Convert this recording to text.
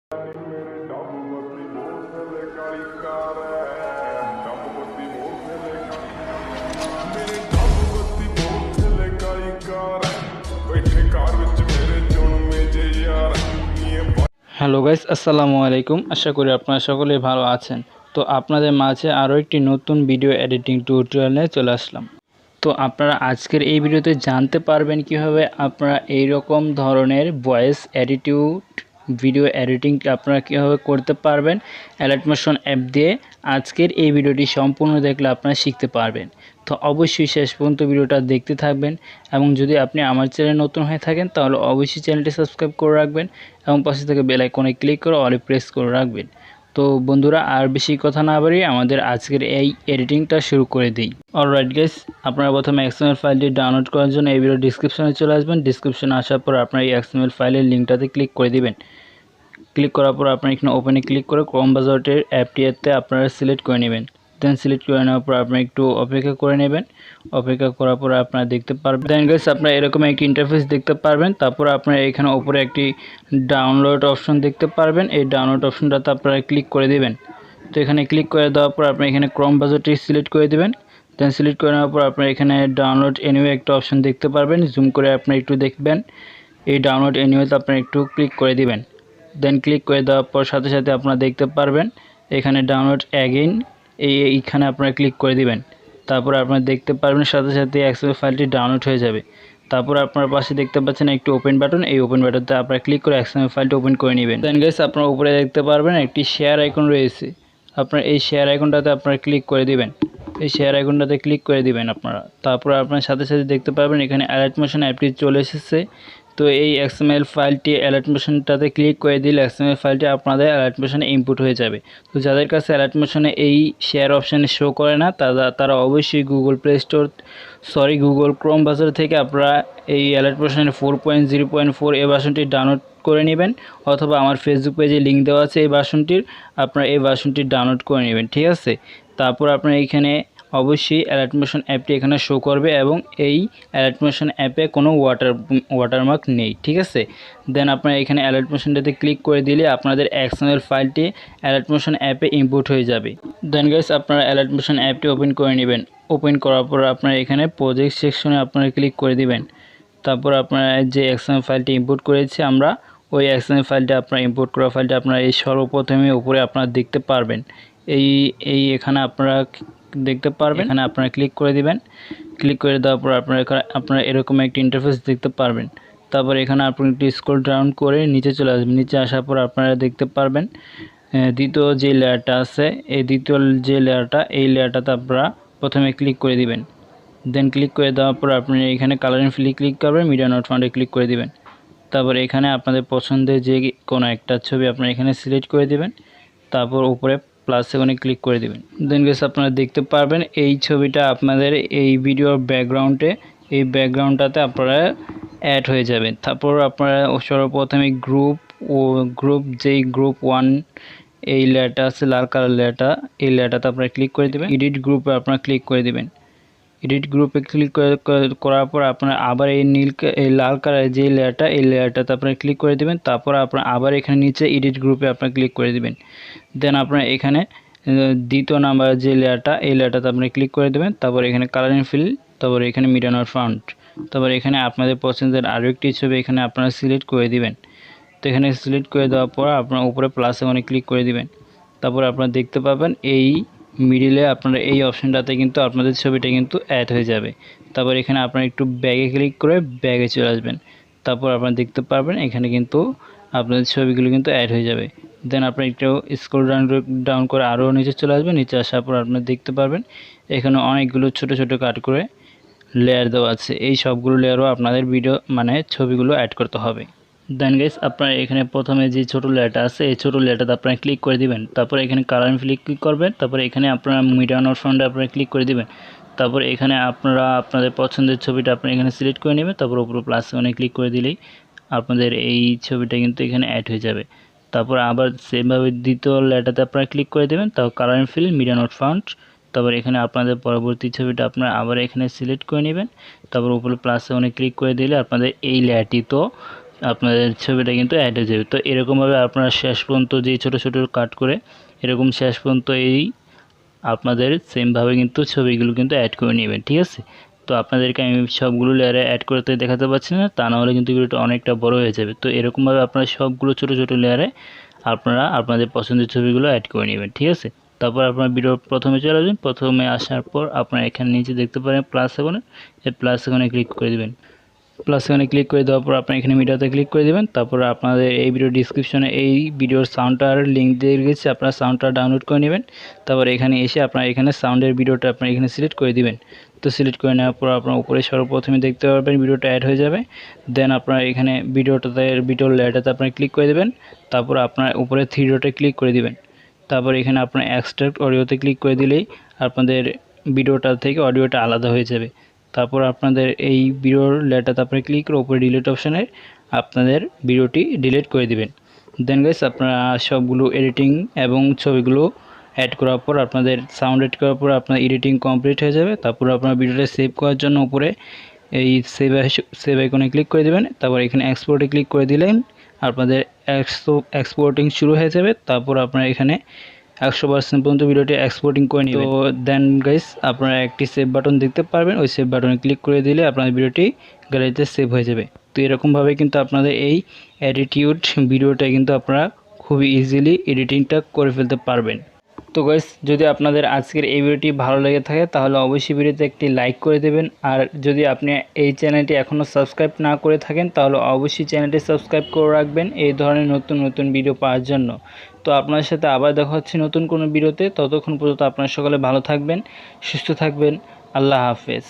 Hello guys, আসসালামু আলাইকুম। আশা করি আপনারা সকলেই ভালো আছেন। তো আপনাদের মাঝে আরও একটি নতুন ভিডিও এডিটিং টিউটোরিয়াল নিয়ে চলে আসলাম। তো আপনারা আজকের এই ভিডিওতে জানতে পারবেন কিভাবে আপনারা এই রকম ধরনের ভয়েস অ্যাটিটিউড ভিডিও এডিটিং আপনারা কীভাবে করতে পারবেন অ্যালাইট মোশন অ্যাপ দিয়ে। আজকের এই ভিডিওটি সম্পূর্ণ দেখলে আপনারা শিখতে পারবেন। তো অবশ্যই শেষ পর্যন্ত ভিডিওটা দেখতে থাকবেন, এবং যদি আপনি আমার চ্যানেলে নতুন হয়ে থাকেন তাহলে অবশ্যই চ্যানেলটি সাবস্ক্রাইব করে রাখবেন এবং পাশে থেকে বেল আইকনে ক্লিক করে অলে প্রেস করে রাখবেন। তো বন্ধুরা, আর বেশি কথা না বাড়িয়ে আমাদের আজকের এই এডিটিংটা শুরু করে দিই। অলরাইট গাইস, আপনারা প্রথমে এক্সএমএল ফাইলটি ডাউনলোড করার জন্য এই ভিডিও ডিসক্রিপশনে চলে আসবেন। ডিসক্রিপশনে আসার পর আপনারা এই এক্সএমএল ফাইলের লিঙ্কটাতে ক্লিক করে দিবেন। ক্লিক করার পর আপনারা এখানে ওপেনে ক্লিক করে ক্রোম ব্রাউজারের অ্যাপটিতে আপনারা সিলেক্ট করে নেবেন। দেন সিলেক্ট করে নেওয়ার পর আপনারা একটু অপেক্ষা করে নেবেন। অপেক্ষা করার পর আপনারা দেখতে পারবেন, দেন গাইস আপনারা এরকম একটি ইন্টারফেস দেখতে পারবেন। তারপর আপনারা এখানে উপরে একটি ডাউনলোড অপশন দেখতে পারবেন। এই ডাউনলোড অপশনটাতে আপনারা ক্লিক করে দিবেন। তো এখানে ক্লিক করে দেওয়ার পর আপনারা এখানে ক্রোম ব্রাউজারটি সিলেক্ট করে দিবেন। দেন সিলেক্ট করে নেওয়ার পর আপনারা এখানে ডাউনলোড এনিওয়ে একটা অপশন দেখতে পারবেন। জুম করে আপনারা একটু দেখবেন। এই ডাউনলোড এনিওয়েতে আপনারা একটু ক্লিক করে দিবেন। দেন ক্লিক করে দেওয়ার পর সাথে সাথে আপনারা দেখতে পারবেন এখানে ডাউনলোড অ্যাগেইন এইখানে আপনারা ক্লিক করে দিবেন। তারপর আপনারা দেখতে পারবেন সাথে সাথে এক্সএমএল ফাইলটি ডাউনলোড হয়ে যাবে। তারপর আপনার পাশে দেখতে পাচ্ছেন একটি ওপেন বাটন, এই ওপেন বাটনতে আপনারা ক্লিক করে এক্সএমএল ফাইলটি ওপেন করে নেবেন। দেন গাইস আপনারা উপরে দেখতে পারবেন একটি শেয়ার আইকন রয়েছে। আপনারা এই শেয়ার আইকনটাতে আপনারা ক্লিক করে দিবেন। এই শেয়ার আইকনটাতে ক্লিক করে দিবেন আপনারা। তারপর আপনার সাথে সাথে দেখতে পারবেন এখানে অ্যালাইট মোশন অ্যাপটি চলে এসেছে। তো এই এক্সএমএল ফাইলটি অ্যালাইট মোশনটাতে ক্লিক করে দিলে এক্সএমএল ফাইলটি আপনাদের অ্যালাইট মোশনে ইনপুট হয়ে যাবে। তো যাদের কাছে অ্যালাইট মোশনে এই শেয়ার অপশানে শো করে না তারা অবশ্যই গুগল ক্রোম ব্রাউজার থেকে আপনারা এই অ্যালাইট মোশনে 4.0.4 এই ভার্সনটি ডাউনলোড করে নেবেন, অথবা আমার ফেসবুক পেজে লিঙ্ক দেওয়া আছে এই ভার্সনটির, আপনারা এই ভার্সনটি ডাউনলোড করে নেবেন। ঠিক আছে, তারপর আপনারা এখানে অবশ্যই অ্যালাইট মোশন অ্যাপটি এখানে শো করবে, এবং এই অ্যালাইট মোশন অ্যাপে কোনো ওয়াটারমার্ক নেই। ঠিক আছে, দেন আপনারা এখানে অ্যালাইট মোশনটাতে ক্লিক করে দিলে আপনাদের এক্সএমএল ফাইলটি অ্যালাইট মোশন অ্যাপে ইনপুট হয়ে যাবে। দেন গাইস আপনারা অ্যালাইট মোশন অ্যাপটি ওপেন করে নেবেন। ওপেন করার পর আপনারা এখানে প্রজেক্ট সেকশনে আপনারা ক্লিক করে দিবেন। তারপর আপনারা যে এক্সএমএল ফাইলটি ইনপুট করেছি আমরা, ওই এক্সএমএল ফাইলটা আপনারা ইনপুট করা ফাইলটা আপনারা এই সর্বপ্রথমে উপরে আপনারা দেখতে পারবেন। এখানে আপনারা দেখতে পারবেন, এখানে আপনারা ক্লিক করে দিবেন। ক্লিক করে দেওয়ার পর আপনারা এরকম একটি ইন্টারফেস দেখতে পারবেন। তারপর এখানে আপনারা একটু স্ক্রল ডাউন করে নিচে চলে আসবেন। নিচে আসার পর আপনারা দেখতে পারবেন দ্বিতীয় যে লেয়ারটা আছে, এই দ্বিতীয় যে লেয়ারটা, এই লেয়ারটাতে আপনারা প্রথমে ক্লিক করে দিবেন। দেন ক্লিক করে দেওয়ার পর আপনি এখানে কালারিং ফিলে ক্লিক করবেন, মিডিয়া নোট ফান্ডে ক্লিক করে দিবেন। তারপর এখানে আপনাদের পছন্দের যে কোনো একটা ছবি আপনারা এখানে সিলেক্ট করে দিবেন। তারপর উপরে প্লাস সেখানে ক্লিক করে দিবেন। দেন গাইস আপনারা দেখতে পারবেন এই ছবিটা আপনাদের এই ভিডিওর ব্যাকগ্রাউন্ডে, এই ব্যাকগ্রাউন্ডটাতে আপনারা অ্যাড হয়ে যাবেন। তারপর আপনারা সর্বপ্রথমে যেই গ্রুপ 1 এই লেয়ারটা আছে, লাল কালার লেয়ারটা, এই লেয়ারটাতে আপনারা ক্লিক করে দেবেন। এডিট গ্রুপে আপনারা ক্লিক করে দিবেন। এডিট গ্রুপে ক্লিক করার পর আপনারা আবার এই লাল কালারের যে লেয়ারটা, এই লেয়ারটাতে আপনারা ক্লিক করে দেবেন। তারপর আপনারা আবার এখানে নিচে এডিট গ্রুপে আপনারা ক্লিক করে দিবেন। দেন আপনারা এখানে দ্বিতীয় নাম্বার যে লেয়ারটা, এই লেয়ারটাতে আপনারা ক্লিক করে দেবেন। তারপর এখানে কালারিং ফিল, তারপর এখানে মিডিয়া নোট ফান্ড, তারপর এখানে আপনাদের পছন্দের আরও একটি ছবি এখানে আপনারা সিলেক্ট করে দিবেন। তো এখানে সিলেক্ট করে দেওয়ার পর আপনারা উপরে প্লাস এখানে ক্লিক করে দিবেন। তারপর আপনারা দেখতে পাবেন এই মিডিলে আপনারা এই অপশনটাতে কিন্তু আপনাদের ছবিটা কিন্তু অ্যাড হয়ে যাবে। তারপর এখানে আপনারা একটু ব্যাগে ক্লিক করে ব্যাগে চলে আসবেন। তারপর আপনারা দেখতে পারবেন এখানে কিন্তু আপনাদের ছবিগুলো কিন্তু অ্যাড হয়ে যাবে। দেন আপনারা একটু স্ক্রল ডাউন করে আরও নিচে চলে আসবেন। নিচে আসার পর আপনারা দেখতে পারবেন এখানে অনেকগুলো ছোট ছোট কাট করে লেয়ার দেওয়া আছে। এই সবগুলো লেয়ারও আপনাদের ছবিগুলো অ্যাড করতে হবে। দেন গাইস আপনারা এখানে প্রথমে যে ছোট লেয়ারটা আছে, এই ছোট লেয়ারটাতে আপনারা ক্লিক করে দিবেন। তারপর এখানে কালারিং ফিলে ক্লিক করবেন। তারপর এখানে আপনারা মিডিয়া নোট ফান্ডে আপনারা ক্লিক করে দিবেন। তারপর এখানে আপনারা আপনাদের পছন্দের ছবিটা আপনারা এখানে সিলেক্ট করে নেবেন। তারপর উপরে প্লাস ওখানে ক্লিক করে দিলেই আপনাদের এই ছবিটা কিন্তু এখানে অ্যাড হয়ে যাবে। তারপর আবার সেমভাবে দ্বিতীয় লেয়ারটাতে আপনারা ক্লিক করে দেবেন। তারপর colouring fill, media note fund, তারপর এখানে আপনাদের পরবর্তী ছবিটা আপনারা আবার এখানে সিলেক্ট করে নেবেন। তারপর উপরে প্লাস ওখানে ক্লিক করে দিলে আপনাদের এই লেয়ারটি তো আপনাদের ছবিটা কিন্তু অ্যাড হয়ে যাবে। তো এরকমভাবে আপনারা শেষ পর্যন্ত যে ছোট ছোট কাট করে এরকম শেষ পর্যন্ত এই আপনাদের সেমভাবে কিন্তু ছবিগুলো কিন্তু অ্যাড করে নেবেন, ঠিক আছে। তো আপনাদেরকে আমি সবগুলো লেয়ারে অ্যাড করতে দেখাতে পারছি না, তা না হলে কিন্তু ভিডিওটা অনেকটা বড় হয়ে যাবে। তো এরকমভাবে আপনারা সবগুলো ছোট ছোট লেয়ারে আপনারা আপনাদের পছন্দের ছবিগুলো অ্যাড করে নেবেন, ঠিক আছে। তারপর আপনার ভিডিওর প্রথমে চলে আসবেন। প্রথমে আসার পর আপনারা এখানে নিচে দেখতে পারেন প্লাস আইকনে, এই প্লাস আইকনে ক্লিক করে দেবেন। প্লাস এখানে ক্লিক করে দেওয়ার পর আপনারা এখানে মিডিয়াতে ক্লিক করে দেবেন। তারপর আপনাদের এই ভিডিও ডিসক্রিপশনে এই ভিডিওর সাউন্ডটার লিঙ্ক দিয়ে গেছে, আপনারা সাউন্ডটা ডাউনলোড করে নেবেন। তারপর এখানে এসে আপনারা এখানে সাউন্ডের ভিডিওটা আপনারা এখানে সিলেক্ট করে দিবেন। তো সিলেক্ট করে নেওয়ার পর আপনারা উপরে সর্বপ্রথমে দেখতে পারবেন ভিডিওটা অ্যাড হয়ে যাবে। দেন আপনারা এখানে ভিডিওর লেয়ারটাতে আপনারা ক্লিক করে দেবেন। তারপর আপনার উপরে থ্রি ডটে ক্লিক করে দিবেন। তারপর এখানে আপনার এক্সট্রাক্ট অডিওতে ক্লিক করে দিলেই আপনাদের ভিডিওটা থেকে অডিওটা আলাদা হয়ে যাবে। তারপর আপনাদের এই ভিডিওর লেয়ারটাতে আপনারা ক্লিক করে উপরে ডিলিট অপশানে আপনাদের ভিডিওটি ডিলিট করে দিবেন। দেন গাইস আপনারা সবগুলো এডিটিং এবং ছবিগুলো অ্যাড করার পর আপনাদের সাউন্ড এড করার পর আপনার এডিটিং কমপ্লিট হয়ে যাবে। তারপর আপনার ভিডিওটা সেভ করার জন্য উপরে এই সেভ আইকনে ক্লিক করে দেবেন। তারপর এখানে এক্সপোর্টে ক্লিক করে দিলেন আপনাদের এক্সপোর্টিং শুরু হয়ে যাবে। তারপর আপনারা এখানে 100% পর্যন্ত ভিডিওটি এক্সপোর্টিং করে নেবেন। তো দেন গাইস আপনারা একটি সেভ বাটন দেখতে পারবেন, ওই সেভ বাটনে ক্লিক করে দিলে আপনাদের ভিডিওটি গ্যালারিতে সেভ হয়ে যাবে। তো এরকমভাবে কিন্তু আপনাদের এই অ্যাটিটিউড ভিডিওটা কিন্তু আপনারা খুবই ইজিলি এডিটিংটা করে ফেলতে পারবেন। তো গাইস যদি আপনাদের আজকের এই ভিডিওটি ভালো লেগে থাকে তাহলে অবশ্যই ভিডিওতে একটি লাইক করে দেবেন। আর যদি আপনি এই চ্যানেলটি এখনও সাবস্ক্রাইব না করে থাকেন তাহলে অবশ্যই চ্যানেলটি সাবস্ক্রাইব করে রাখবেন এই ধরনের নতুন নতুন ভিডিও পাওয়ার জন্য। তো আপনার সাথে আবার দেখা হচ্ছে নতুন কোনো ভিডিওতে। ততক্ষণ পর্যন্ত আপনারা সকলে ভালো থাকবেন, সুস্থ থাকবেন। আল্লাহ হাফেজ।